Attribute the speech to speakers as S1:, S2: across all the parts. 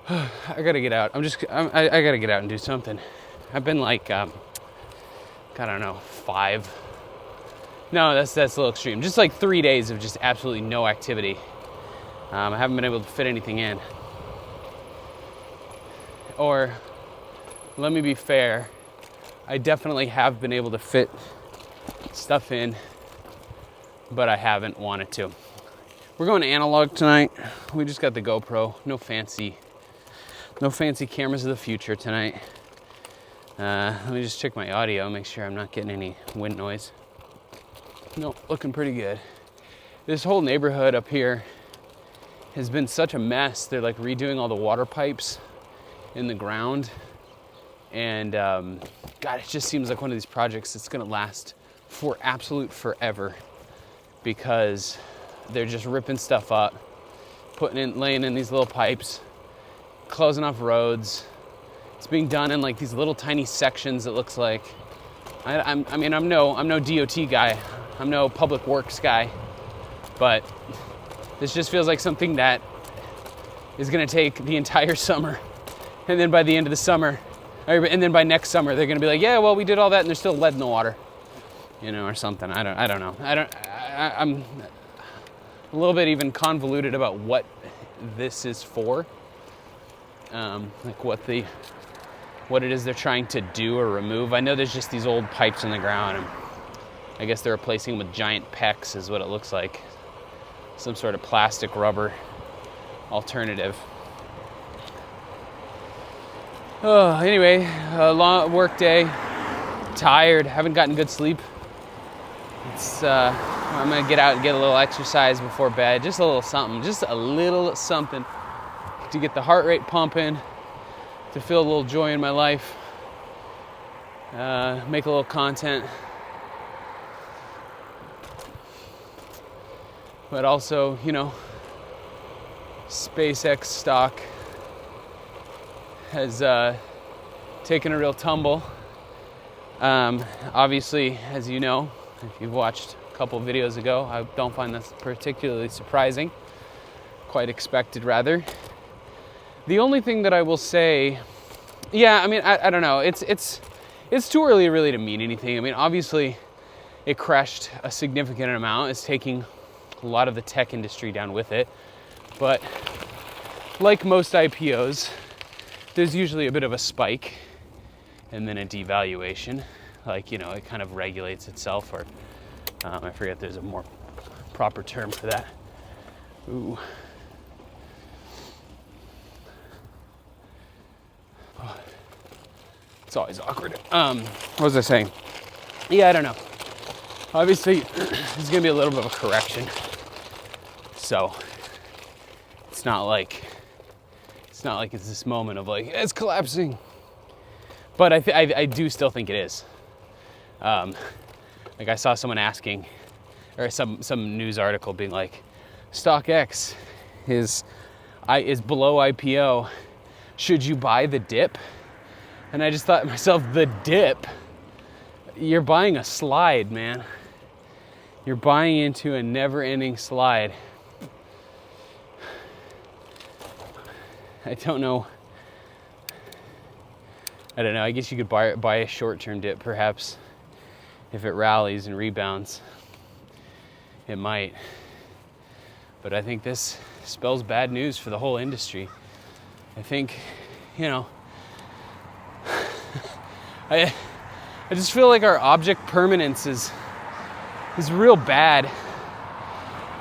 S1: I gotta get out. I gotta get out and do something. I've been like, I don't know, 5. No, that's a little extreme. Just like 3 days of just absolutely no activity. I haven't been able to fit anything in. Or, let me be fair, I definitely have been able to fit stuff in, but I haven't wanted to. We're going analog tonight. We just got the GoPro. No fancy cameras of the future tonight. Let me just check my audio, make sure I'm not getting any wind noise. No, looking pretty good. This whole neighborhood up here has been such a mess. They're like redoing all the water pipes in the ground. And God, it just seems like one of these projects that's gonna last for absolute forever, because they're just ripping stuff up, laying in these little pipes, closing off roads. It's being done in like these little tiny sections, it looks like. I'm no DOT guy. I'm no public works guy. But this just feels like something that is gonna take the entire summer. And then by the end of the summer, and then by next summer, they're gonna be like, yeah, well, we did all that and there's still lead in the water. Or something. I don't know. I'm a little bit even convoluted about what this is for. Like what it is they're trying to do or remove. I know there's just these old pipes in the ground, and I guess they're replacing them with giant PEX is what it looks like. Some sort of plastic rubber alternative. Oh, anyway, a long work day. Tired, haven't gotten good sleep. I'm gonna get out and get a little exercise before bed. Just a little something to get the heart rate pumping, to feel a little joy in my life, make a little content. But also, SpaceX stock has taken a real tumble. Obviously, as you know, if you've watched a couple videos ago, I don't find this particularly surprising. Quite expected, rather. The only thing that I will say, I don't know. It's too early really to mean anything. I mean, obviously, it crashed a significant amount. It's taking a lot of the tech industry down with it. But like most IPOs, there's usually a bit of a spike and then a devaluation. Like, it kind of regulates itself, or I forget there's a more proper term for that. Ooh. It's always awkward. What was I saying? Yeah, I don't know. Obviously, there's gonna be a little bit of a correction. So, it's not like it's this moment of like, it's collapsing. But I do still think it is. Like I saw someone asking, or some news article being like, StockX is below IPO. Should you buy the dip? And I just thought to myself, the dip? You're buying a slide, man. You're buying into a never-ending slide. I don't know. I guess you could buy a short-term dip, perhaps. If it rallies and rebounds, it might. But I think this spells bad news for the whole industry. I think, I just feel like our object permanence is real bad.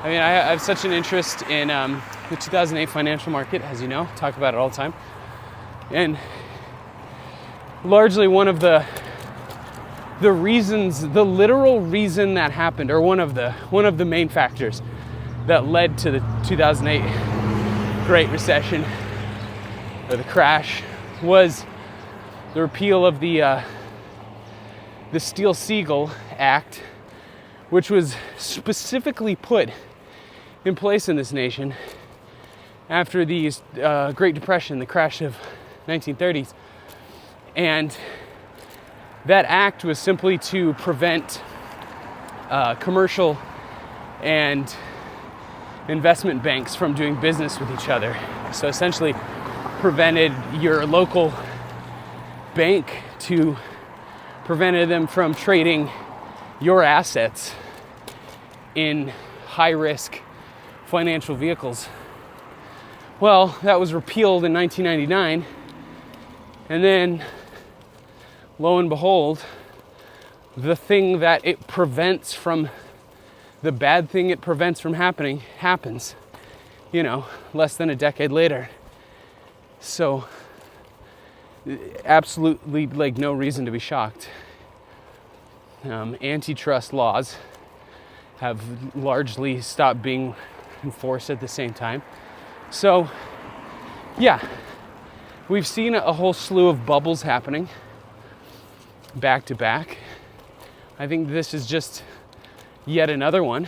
S1: I mean, I have such an interest in the 2008 financial market, as you know, talk about it all the time. And largely one of the reasons, the literal reason that happened, or one of the main factors that led to the 2008 Great Recession, or the crash, was the repeal of the Steele-Segal Act, which was specifically put in place in this nation after the Great Depression, the crash of 1930s. And that act was simply to prevent commercial and investment banks from doing business with each other. So essentially, prevented your local bank to prevented them from trading your assets in high-risk financial vehicles. Well, that was repealed in 1999, and then, lo and behold, the thing that it prevents from, the bad thing it prevents from happening, happens, less than a decade later. So, absolutely, no reason to be shocked. Antitrust laws have largely stopped being enforced at the same time. So, yeah, we've seen a whole slew of bubbles happening back to back. I think this is just yet another one.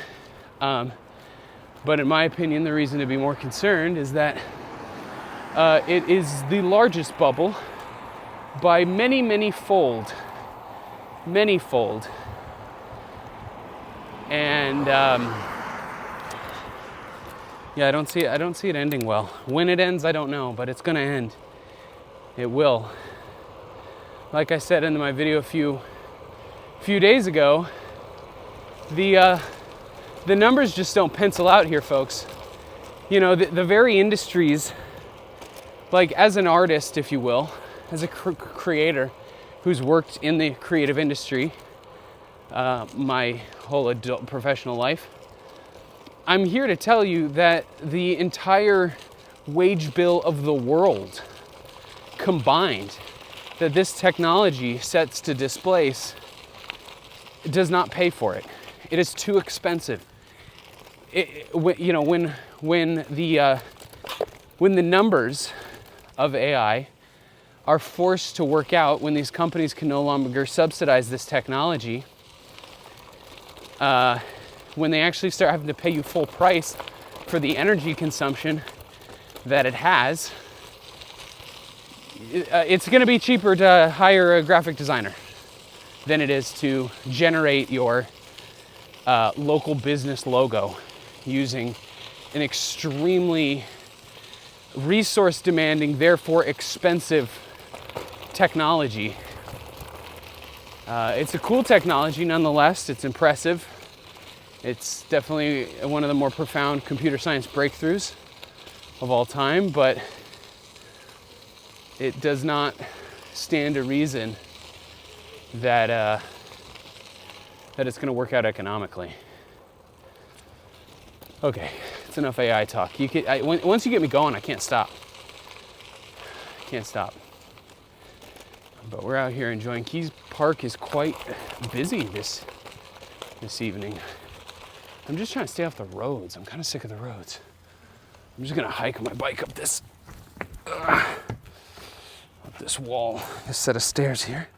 S1: But in my opinion, the reason to be more concerned is that it is the largest bubble by many fold. And I don't see it ending well. When it ends, I don't know, but it's gonna end. It will. Like I said in my video a few days ago, the numbers just don't pencil out here, folks. The very industries, like as an artist, if you will, as a creator who's worked in the creative industry my whole adult professional life, I'm here to tell you that the entire wage bill of the world combined that this technology sets to displace does not pay for it. It is too expensive. When the numbers of AI are forced to work out, when these companies can no longer subsidize this technology, when they actually start having to pay you full price for the energy consumption that it has, it's going to be cheaper to hire a graphic designer than it is to generate your local business logo using an extremely resource demanding, therefore expensive technology. It's a cool technology nonetheless. It's impressive. It's definitely one of the more profound computer science breakthroughs of all time, but it does not stand to reason that it's going to work out economically. Okay, it's enough AI talk. Once you get me going, I can't stop. But we're out here enjoying. Keys Park is quite busy this evening. I'm just trying to stay off the roads. I'm kind of sick of the roads. I'm just gonna hike my bike up this wall, this set of stairs here.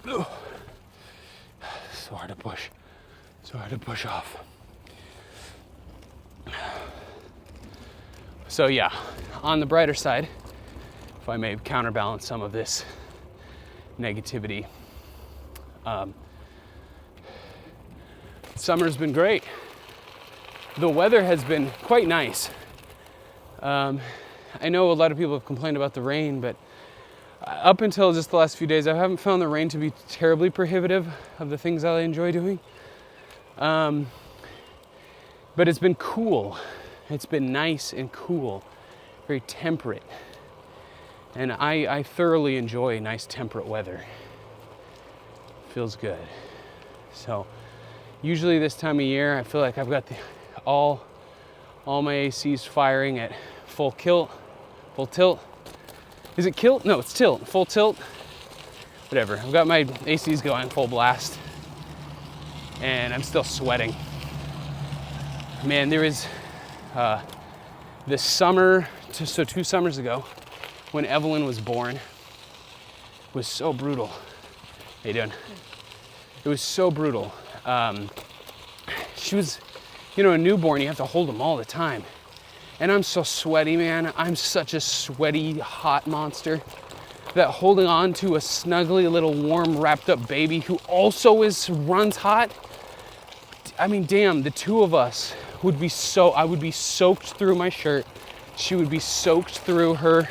S1: So hard to push off. So yeah, on the brighter side, if I may counterbalance some of this negativity, summer's been great. The weather has been quite nice. I know a lot of people have complained about the rain, but up until just the last few days, I haven't found the rain to be terribly prohibitive of the things I enjoy doing. But it's been cool. It's been nice and cool, very temperate. And I thoroughly enjoy nice temperate weather. Feels good. So usually this time of year, I feel like I've got all my ACs firing at full tilt. Is it kilt? No, it's tilt. Full tilt. Whatever. I've got my ACs going full blast. And I'm still sweating. Man, there is this summer, so 2 summers ago, when Evelyn was born, was so brutal. How you doing? It was so brutal. She was, a newborn, you have to hold them all the time. And I'm so sweaty, man. I'm such a sweaty, hot monster that holding on to a snuggly little warm, wrapped up baby who also runs hot. I mean, damn, the two of us would be I would be soaked through my shirt. She would be soaked through her,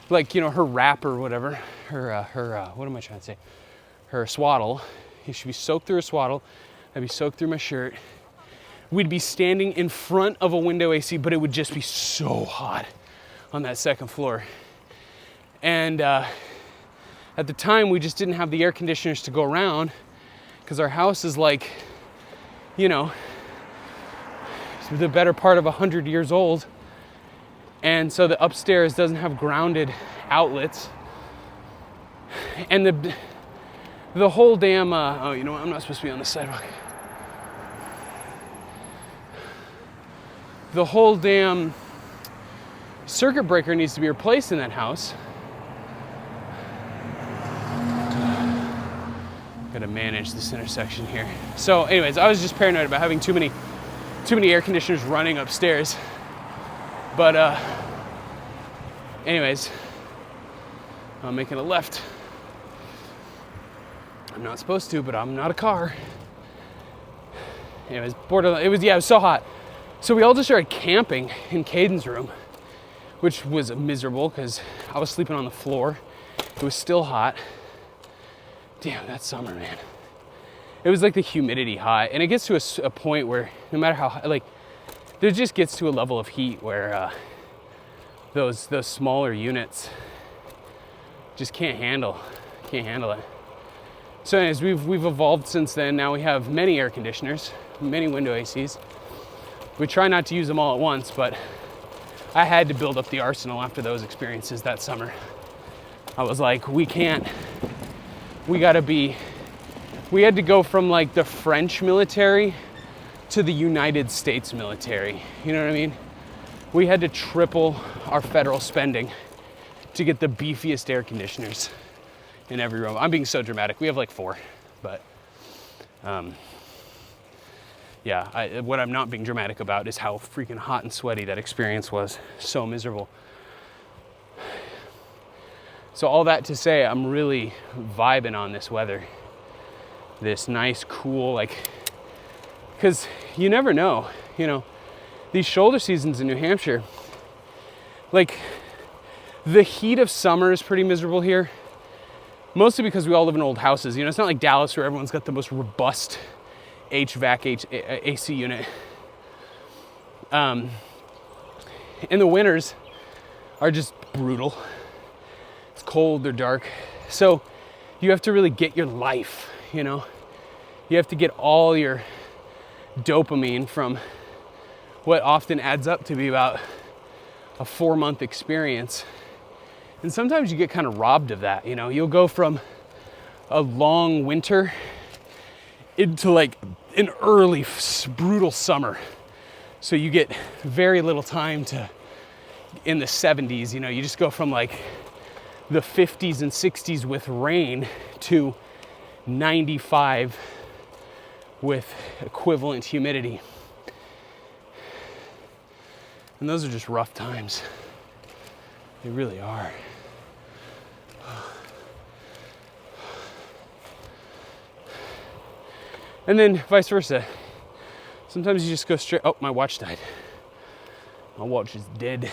S1: like, you know, her wrap or whatever, what am I trying to say? Her swaddle. She'd be soaked through her swaddle. I'd be soaked through my shirt. We'd be standing in front of a window AC, but it would just be so hot on that second floor. And at the time, we just didn't have the air conditioners to go around because our house is like, you know, the better part of 100 years old. And so the upstairs doesn't have grounded outlets. And the whole damn, oh, you know what? I'm not supposed to be on the sidewalk. The whole damn circuit breaker needs to be replaced in that house. Gotta manage this intersection here. So anyways, I was just paranoid about having too many air conditioners running upstairs. But anyways, I'm making a left. I'm not supposed to, but I'm not a car. Anyways, borderline, it was so hot. So we all just started camping in Caden's room, which was miserable because I was sleeping on the floor. It was still hot. Damn, that summer, man. It was like the humidity high. And it gets to a point where no matter how, like, there just gets to a level of heat where those smaller units just can't handle it. So anyways, we've evolved since then. Now we have many air conditioners, many window ACs. We try not to use them all at once, but I had to build up the arsenal after those experiences that summer. I was like, we had to go from like the French military to the United States military. You know what I mean? We had to triple our federal spending to get the beefiest air conditioners in every room. I'm being so dramatic. We have like 4, but yeah, what I'm not being dramatic about is how freaking hot and sweaty that experience was. So miserable. So all that to say, I'm really vibing on this weather. This nice, cool, like, because you never know, you know, these shoulder seasons in New Hampshire, like, the heat of summer is pretty miserable here. Mostly because we all live in old houses. You know, it's not like Dallas where everyone's got the most robust HVAC AC unit. And the winters are just brutal. It's cold, they're dark. So you have to really get your life, you know? You have to get all your dopamine from what often adds up to be about a 4-month experience. And sometimes you get kind of robbed of that, you know? You'll go from a long winter into like an early, brutal summer. So you get very little time to, in the 70s, you know, you just go from like the 50s and 60s with rain to 95 with equivalent humidity. And those are just rough times. They really are. And then vice versa. Sometimes you just go straight, oh, my watch died. My watch is dead.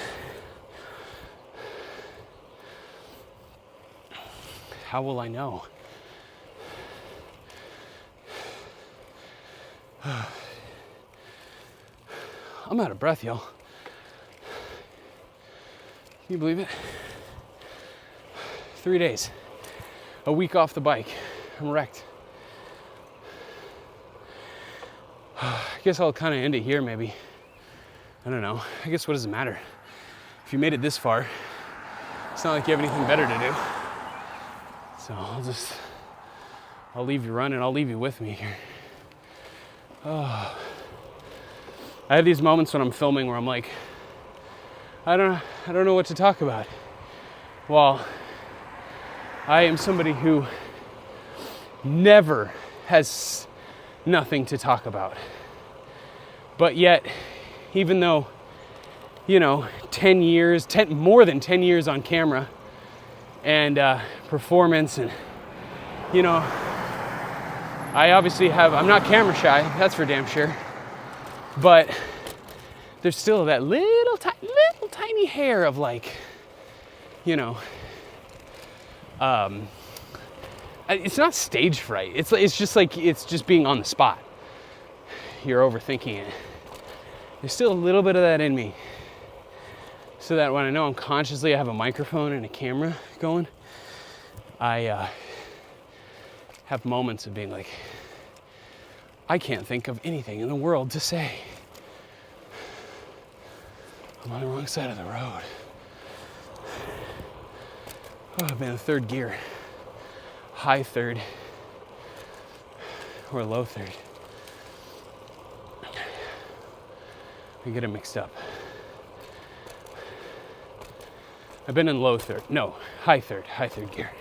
S1: How will I know? I'm out of breath, y'all. Can you believe it? 3 days. A week off the bike. I'm wrecked. I guess I'll kind of end it here, maybe. I don't know. I guess what does it matter? If you made it this far, it's not like you have anything better to do. So I'll leave you running. I'll leave you with me here. Oh. I have these moments when I'm filming where I'm like, I don't know what to talk about. Well, I am somebody who never has nothing to talk about. But yet, even though, you know, more than 10 years on camera and performance and, you know, I obviously I'm not camera shy, that's for damn sure. But there's still that little tiny hair of like, you know, it's not stage fright. It's just like, it's just being on the spot. You're overthinking it. There's still a little bit of that in me. So that when I know I'm consciously, I have a microphone and a camera going, I have moments of being like, I can't think of anything in the world to say. I'm on the wrong side of the road. Oh, I've been in third gear. High third. Or low third. I get it mixed up. I've been in high third gear.